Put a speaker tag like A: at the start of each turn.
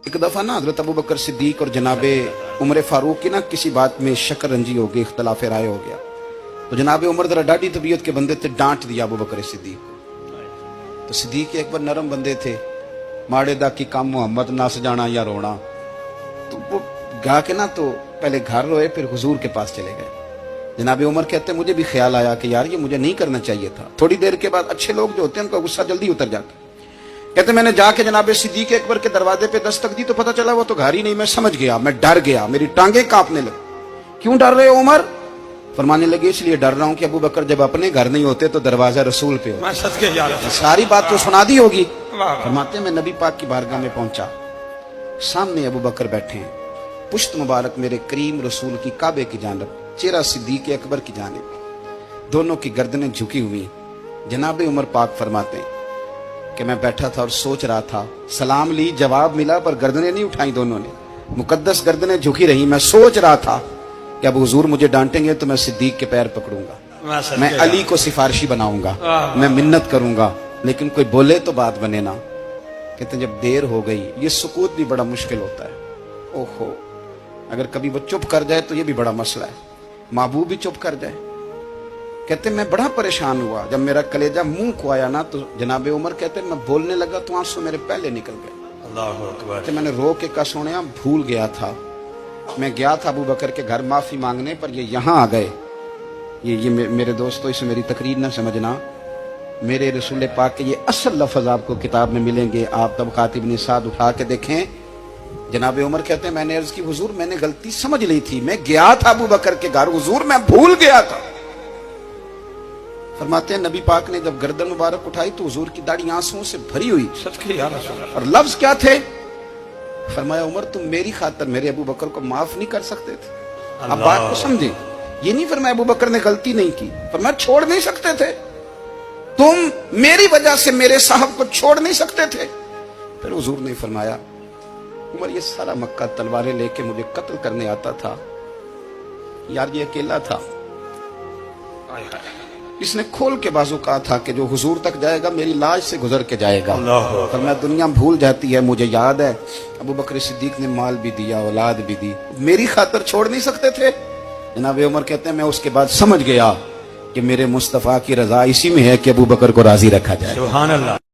A: एक दफ़ा ना हज़रत अबू बकर सिद्दीक और जनाबे उमर फारूक की ना किसी बात में शक्कर रंजी हो गई, इख्तलाफ राय हो गया। तो जनाबे उमर जरा डाढ़ी तबीयत के बंदे थे, डांट दिया अबू बकर सिद्दीक को। तो सिद्दीक एक बार नरम बंदे थे, माड़े दा की काम मोहम्मद नस जाना या रोना। तो वो गा के ना तो पहले घर रोए, फिर हुजूर के पास चले गए। जनाबे उमर कहते मुझे भी ख्याल आया कि यार ये मुझे नहीं करना चाहिए था। थोड़ी देर के बाद अच्छे लोग जो होते हैं उनका गुस्सा जल्दी उतर जाता है। कहते मैंने जाके जनाबे सिद्दीक अकबर के दरवाजे पे दस्तक दी तो पता चला वो तो घर ही नहीं। मैं समझ गया, मैं डर गया, मेरी टांगे कांपने लगी। क्यों डर रहे हो उमर? फरमाने लगे इसलिए डर रहा हूं कि अबू बकर जब अपने घर नहीं होते तो दरवाजा रसूल पे हो। सारी बात तो सुना दी होगी। फरमाते मैं नबी पाक की बारगाह में पहुंचा, सामने अबू बकर बैठे हैं, पुश्त मुबारक मेरे करीम रसूल की काबे की जानब, चेहरा सिद्दीक अकबर की जानिब, दोनों की गर्दनें झुकी हुई। जनाबे उमर पाक फरमाते हैं कि मैं बैठा था और सोच रहा था, सलाम ली, जवाब मिला, पर गर्दनें नहीं उठाई दोनों ने, मुकद्दस गर्दनें झुकी रही। मैं सोच रहा था कि अब हुजूर मुझे डांटेंगे तो मैं सिद्दीक के पैर पकड़ूंगा, मैं अली को सिफारिशी बनाऊंगा, मैं मिन्नत करूंगा, लेकिन कोई बोले तो बात बने ना। कहते जब देर हो गई, ये सुकूत भी बड़ा मुश्किल होता है। ओहो, अगर कभी वो चुप कर जाए तो ये भी बड़ा मसला है, महबूब भी चुप कर जाए। कहते मैं बड़ा परेशान हुआ, जब मेरा कलेजा मुंह को आया ना तो जनाबे उमर कहते मैं बोलने लगा तो आंसू मेरे पहले निकल गए। अल्लाहू अकबर। कहते मैंने रो के कहा सोनिया भूल गया था, मैं गया था अबू बकर के घर माफी मांगने, पर ये यहाँ आ गए। ये मेरे दोस्तों इसे मेरी तकरीर ना समझना, मेरे रसूल पाक के ये असल लफ्ज आपको किताब में मिलेंगे। आप तबक़ात इब्न साद उठा के देखें। जनाबे उमर कहते हैं मैंने अर्ज की हुजूर मैंने गलती समझ ली थी, मैं गया था अबू बकर के घर, हुजूर मैं भूल गया था। फरमाते हैं नबी पाक ने जब गर्दन मुबारक उठाई तो हुजूर की दाढ़ी आंसुओं से भरी हुई। सच के यार, और लफ्ज क्या थे? फरमाया उमर तुम मेरी खातिर मेरे अबू बकर को माफ नहीं कर सकते थे। अब बात को समझे, ये नहीं फरमाया अबू बकर ने गलती नहीं की, फरमाया छोड़ नहीं सकते थे, तुम मेरी वजह से मेरे साहब को छोड़ नहीं सकते थे। फिर हुजूर ने फरमाया उमर ये सारा मक्का तलवारें लेके मुझे कत्ल करने आता था, यार ये अकेला था, इसने खोल के बाजू कहा था कि जो हुजूर तक जाएगा मेरी लाश से गुजर के जाएगा। पर मैं दुनिया भूल जाती है, मुझे याद है अबू बकर सिद्दीक ने माल भी दिया, औलाद भी दी, मेरी खातिर छोड़ नहीं सकते थे। जनाबे उमर कहते हैं मैं उसके बाद समझ गया कि मेरे मुस्तफा की रजा इसी में है कि अबू बकर को राजी रखा जाए। सुभान अल्लाह।